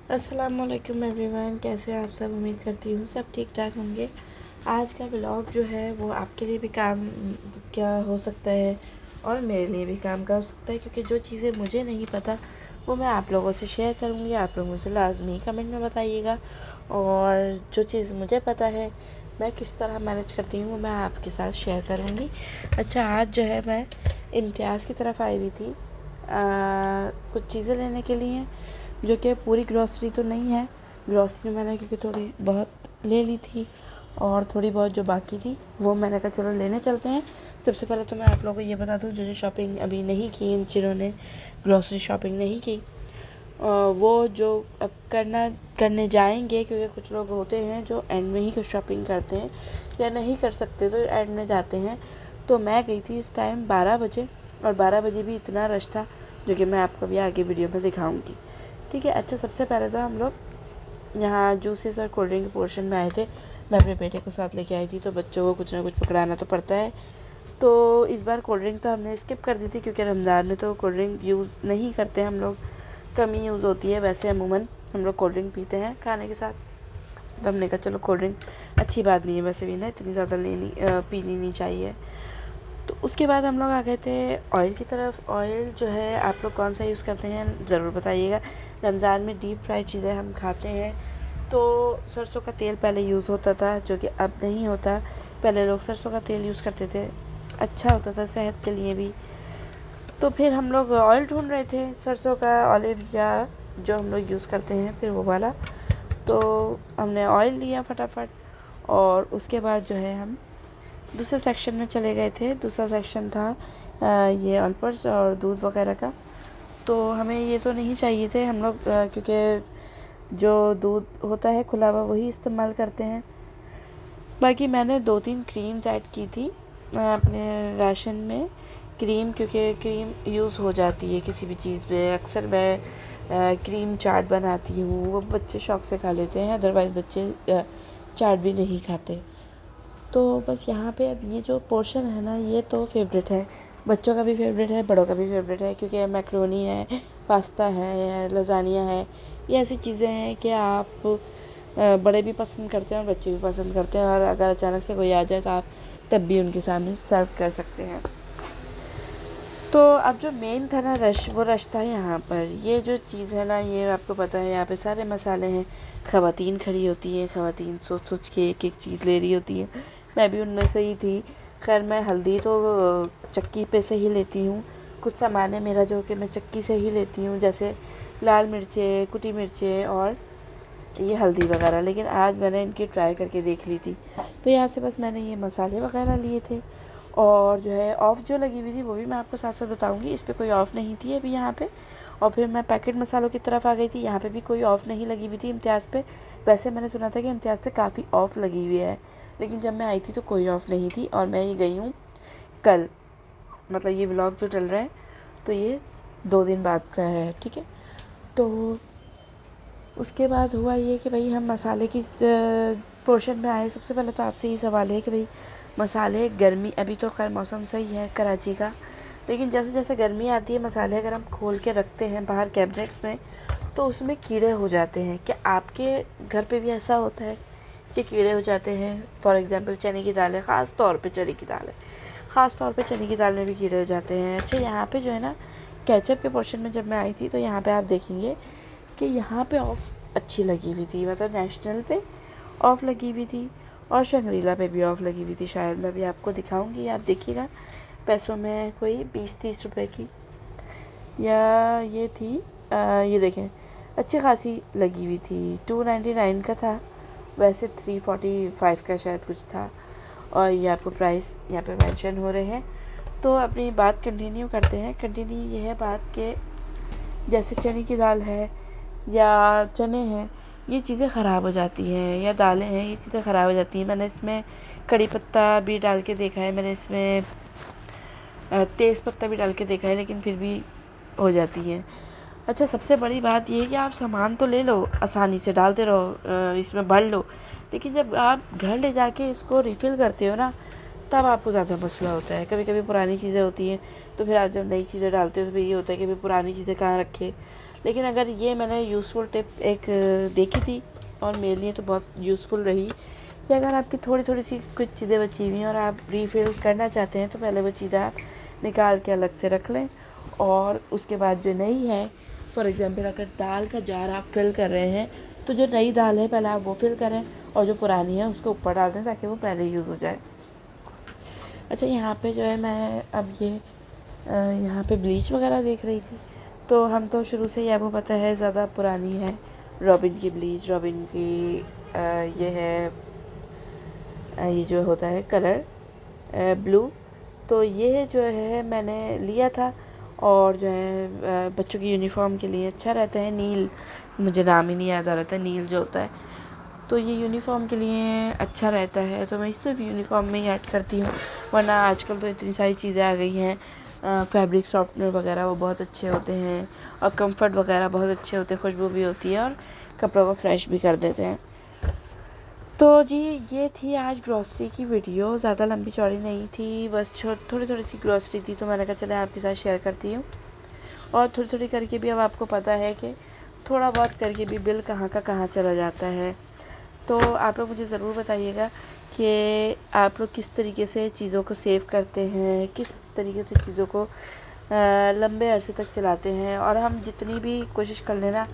अस्सलाम वालेकुम एवरीवन, कैसे हैं आप सब। उम्मीद करती हूँ सब ठीक ठाक होंगे। आज का ब्लॉग जो है वो आपके लिए भी काम क्या हो सकता है और मेरे लिए भी काम का हो सकता है, क्योंकि जो चीज़ें मुझे नहीं पता वो मैं आप लोगों से शेयर करूँगी। आप लोग मुझे लाजमी कमेंट में बताइएगा, और जो चीज़ मुझे पता है मैं किस तरह मैनेज करती हूँ वो मैं आपके साथ शेयर करूँगी। अच्छा, आज जो है मैं इम्तियाज़ की तरफ आई हुई थी कुछ चीज़ें लेने के लिए, जो कि पूरी ग्रॉसरी तो नहीं है। ग्रॉसरी मैंने क्योंकि थोड़ी बहुत ले ली थी और थोड़ी बहुत जो बाकी थी वो मैंने कहा चलो लेने चलते हैं। सबसे पहले तो मैं आप लोगों को ये बता दूं, जो शॉपिंग अभी नहीं की, जिन्होंने ग्रॉसरी शॉपिंग नहीं की, वो जो अब करने जाएंगे, क्योंकि कुछ लोग होते हैं जो एंड में ही कुछ शॉपिंग करते हैं या नहीं कर सकते तो एंड में जाते हैं। तो मैं गई थी इस टाइम 12 बजे, और 12 बजे भी इतना रश था जो कि मैं आपको भी आगे वीडियो में दिखाऊंगी। ठीक है। अच्छा, सबसे पहले तो हम लोग यहाँ जूसेस और कोल्ड ड्रिंक के पोर्शन में आए थे। मैं अपने बेटे को साथ लेके आई थी, तो बच्चों को कुछ ना कुछ पकड़ाना तो पड़ता है। तो इस बार कोल्ड ड्रिंक तो हमने स्किप कर दी थी, क्योंकि रमज़ान में तो कोल्ड ड्रिंक यूज़ नहीं करते हम लोग, कम ही यूज़ होती है। वैसे अमूमन हम लोग कोल्ड ड्रिंक पीते हैं खाने के साथ, तो हमने कहा चलो कोल्ड ड्रिंक अच्छी बात नहीं है, वैसे भी ना इतनी ज़्यादा पीनी नहीं चाहिए। तो उसके बाद हम लोग आ गए थे ऑयल की तरफ। ऑयल जो है आप लोग कौन सा यूज़ करते हैं ज़रूर बताइएगा। रमज़ान में डीप फ्राइड चीज़ें हम खाते हैं, तो सरसों का तेल पहले यूज़ होता था, जो कि अब नहीं होता। पहले लोग सरसों का तेल यूज़ करते थे, अच्छा होता था सेहत के लिए भी। तो फिर हम लोग ऑयल ढूंढ रहे थे सरसों का, ऑलिव या जो हम लोग यूज़ करते हैं फिर वो वाला। तो हमने ऑयल लिया फटाफट, और उसके बाद जो है हम दूसरे सेक्शन में चले गए थे। दूसरा सेक्शन था ये ऑलपर्स और दूध वगैरह का। तो हमें ये तो नहीं चाहिए थे हम लोग, क्योंकि जो दूध होता है खुला हुआ वही इस्तेमाल करते हैं। बाकी मैंने 2-3 क्रीम्स ऐड की थी अपने राशन में। क्रीम, क्योंकि क्रीम यूज़ हो जाती है किसी भी चीज़ में। अक्सर मैं क्रीम चाट बनाती हूँ, वो बच्चे शौक़ से खा लेते हैं, अदरवाइज़ बच्चे चाट भी नहीं खाते। तो बस यहाँ पे अब ये जो पोर्शन है ना, ये तो फेवरेट है, बच्चों का भी फेवरेट है, बड़ों का भी फेवरेट है, क्योंकि मैक्रोनी है, पास्ता है, लज़ानिया है। ये ऐसी चीज़ें हैं कि आप बड़े भी पसंद करते हैं और बच्चे भी पसंद करते हैं, और अगर अचानक से कोई आ जाए तो आप तब भी उनके सामने सर्व कर सकते हैं। तो अब जो मेन था ना रश, वो रश था यहाँ पर। ये जो चीज़ है ना, ये आपको पता है यहाँ पे सारे मसाले हैं। ख़वातीन खड़ी होती हैं, ख़वातीन सोच सोच के एक एक चीज़ ले रही होती हैं। मैं भी उनमें से ही थी। खैर मैं हल्दी तो चक्की पे से ही लेती हूँ। कुछ सामान है मेरा जो कि मैं चक्की से ही लेती हूँ, जैसे लाल मिर्चें, कुटी मिर्चें और ये हल्दी वगैरह। लेकिन आज मैंने इनकी ट्राई करके देख ली थी, तो यहाँ से बस मैंने ये मसाले वगैरह लिए थे। और जो है ऑफ़ जो लगी हुई थी वो भी मैं आपको साथ साथ बताऊंगी। इस पर कोई ऑफ़ नहीं थी अभी यहाँ पे। और फिर मैं पैकेट मसालों की तरफ आ गई थी, यहाँ पे भी कोई ऑफ़ नहीं लगी हुई थी इम्तियाज़ पे। वैसे मैंने सुना था कि इम्तियाज़ पे काफ़ी ऑफ़ लगी हुई है, लेकिन जब मैं आई थी तो कोई ऑफ़ नहीं थी। और मैं ये गई हूँ कल, मतलब ये व्लॉग जो चल रहा है तो ये 2 दिन बाद का है। ठीक है। तो उसके बाद हुआ ये कि भाई हम मसाले की पोर्शन में आए। सबसे पहले तो आपसे ये सवाल है कि भाई मसाले, गर्मी अभी तो खैर मौसम सही है कराची का, लेकिन जैसे जैसे गर्मी आती है मसाले अगर हम खोल के रखते हैं बाहर कैबिनेट्स में तो उसमें कीड़े हो जाते हैं। क्या आपके घर पे भी ऐसा होता है कि कीड़े हो जाते हैं? फॉर एग्ज़ाम्पल चने की दाल है, ख़ास तौर पे चने की दाल है, ख़ास तौर पे चने की दाल में भी कीड़े हो जाते हैं। अच्छा, यहाँ पे जो है ना केचप के पोर्शन में जब मैं आई थी तो यहाँ पे आप देखेंगे कि यहाँ पे ऑफ़ अच्छी लगी हुई थी, मतलब नेशनल पे ऑफ़ लगी हुई थी और शंग्रीला पे भी ऑफ़ लगी हुई थी। शायद मैं भी आपको दिखाऊंगी, आप देखिएगा। पैसों में कोई 20-30 रुपए की या ये थी, ये देखें अच्छी खासी लगी हुई थी। 299 का था, वैसे 345 का शायद कुछ था। और ये आपको प्राइस यहाँ पे मेंशन हो रहे हैं। तो अपनी बात कंटिन्यू करते हैं। कंटिन्यू ये है बात के, जैसे चने की दाल है या चने हैं, ये चीज़ें ख़राब हो जाती हैं, या दालें हैं, ये चीज़ें ख़राब हो जाती हैं। मैंने इसमें कड़ी पत्ता भी डाल के देखा है, मैंने इसमें तेज़ पत्ता भी डाल के देखा है, लेकिन फिर भी हो जाती हैं। अच्छा, सबसे बड़ी बात ये है कि आप सामान तो ले लो, आसानी से डालते रहो, इसमें भर लो, लेकिन जब आप घर ले जाके इसको रिफ़िल करते हो ना, तब आपको ज़्यादा मसला होता है। कभी कभी पुरानी चीज़ें होती हैं, तो फिर आप जब नई चीज़ें डालते हो तो फिर ये होता है कि भाई पुरानी चीज़ें कहाँ रखें। लेकिन अगर ये मैंने यूज़फुल टिप एक देखी थी और मेरे लिए तो बहुत यूज़फुल रही कि अगर आपकी थोड़ी थोड़ी सी कुछ चीज़ें बची हुई हैं और आप रीफ़िल करना चाहते हैं तो पहले वो चीज़ें आप निकाल के अलग से रख लें। और उसके बाद जो नई है, फॉर एग्ज़ाम्पल अगर दाल का जार आप फिल कर रहे हैं तो जो नई दाल है पहले आप वो फिल करें और जो पुरानी है उसको ऊपर डाल दें ताकि वो पहले यूज़ हो जाए। अच्छा, यहाँ पे जो है मैं अब ये यहाँ पे ब्लीच वगैरह देख रही थी, तो हम तो शुरू से ही आपको पता है ज़्यादा पुरानी है रॉबिन की ब्लीच। रॉबिन की ये है ये जो होता है कलर ब्लू, तो ये जो है मैंने लिया था और जो है बच्चों की यूनिफॉर्म के लिए अच्छा रहता है। नील, मुझे नाम ही नहीं याद आ रहा था, नील जो होता है, तो ये यूनिफॉर्म के लिए अच्छा रहता है, तो मैं सिर्फ यूनिफॉर्म में ही ऐड करती हूँ। वरना आजकल तो इतनी सारी चीज़ें आ गई हैं, फैब्रिक सॉफ्टनर वगैरह वो बहुत अच्छे होते हैं और कंफर्ट वगैरह बहुत अच्छे होते हैं, खुशबू भी होती है और कपड़ों को फ्रेश भी कर देते हैं। तो जी ये थी आज ग्रॉसरी की वीडियो, ज़्यादा लंबी चौड़ी नहीं थी, बस थोड़ी थोड़ी सी ग्रॉसरी थी तो मैंने कहा चले आपके साथ शेयर करती हूँ। और थोड़ी थोड़ी करके भी अब आपको पता है कि थोड़ा बहुत करके भी बिल कहाँ का कहाँ चला जाता है। तो आप लोग मुझे ज़रूर बताइएगा कि आप लोग किस तरीके से चीज़ों को सेव करते हैं, किस तरीके से चीज़ों को लंबे अरसे तक चलाते हैं। और हम जितनी भी कोशिश कर लेना,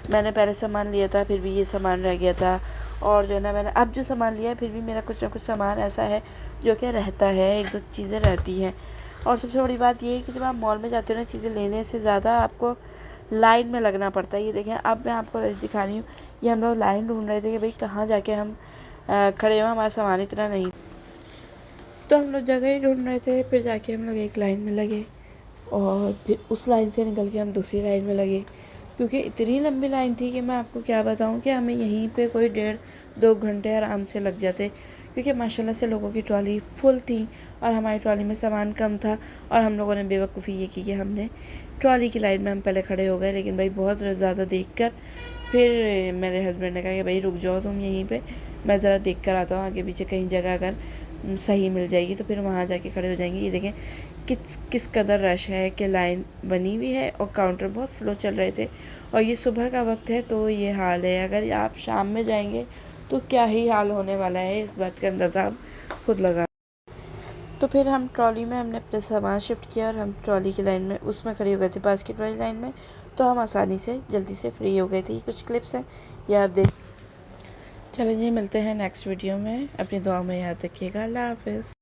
मैंने पहले सामान लिया था फिर भी ये सामान रह गया था, और जो है ना मैंने अब जो सामान लिया है फिर भी मेरा कुछ ना कुछ सामान ऐसा है जो कि रहता है, एक दो चीज़ें रहती हैं। और सबसे बड़ी बात ये है कि जब आप मॉल में जाते हो ना, चीज़ें लेने से ज़्यादा आपको लाइन में लगना पड़ता है। ये देखें, अब मैं आपको रश दिखा रही हूँ, ये हम लोग लाइन ढूंढ रहे थे कि भाई कहाँ जाके हम खड़े हुए, हमारा सामान इतना नहीं, तो हम लोग जगह ही ढूंढ रहे थे। फिर जाके हम लोग एक लाइन में लगे और फिर उस लाइन से निकल के हम दूसरी लाइन में लगे, क्योंकि इतनी लंबी लाइन थी कि मैं आपको क्या बताऊं कि हमें यहीं पे कोई 1.5-2 घंटे आराम से लग जाते, क्योंकि माशाल्लाह से लोगों की ट्रॉली फुल थी और हमारी ट्रॉली में सामान कम था। और हम लोगों ने बेवकूफ़ी ये की कि हमने ट्रॉली की लाइन में हम पहले खड़े हो गए, लेकिन भाई बहुत ज़्यादा देख कर फिर मेरे हस्बैंड ने कहा कि भाई रुक जाओ तुम यहीं पे, मैं ज़रा देख कर आता हूँ आगे पीछे कहीं जगह अगर सही मिल जाएगी तो फिर वहाँ जाके खड़े हो जाएंगे। ये देखें किस कदर रश है कि लाइन बनी हुई है और काउंटर बहुत स्लो चल रहे थे। और ये सुबह का वक्त है तो ये हाल है, अगर आप शाम में जाएंगे तो क्या ही हाल होने वाला है, इस बात का अंदाज़ा आप खुद लगा। तो फिर हम ट्रॉली में हमने अपने सामान शिफ्ट किया और हम ट्रॉली की लाइन में उसमें खड़े हो गए थे, बास्केट वाली लाइन में, तो हम आसानी से जल्दी से फ्री हो गए थे। ये कुछ क्लिप्स हैं, ये आप देख। चलिए जी, मिलते हैं नेक्स्ट वीडियो में, अपनी दुआ में याद रखिएगा। अल्लाह हाफ़िज़।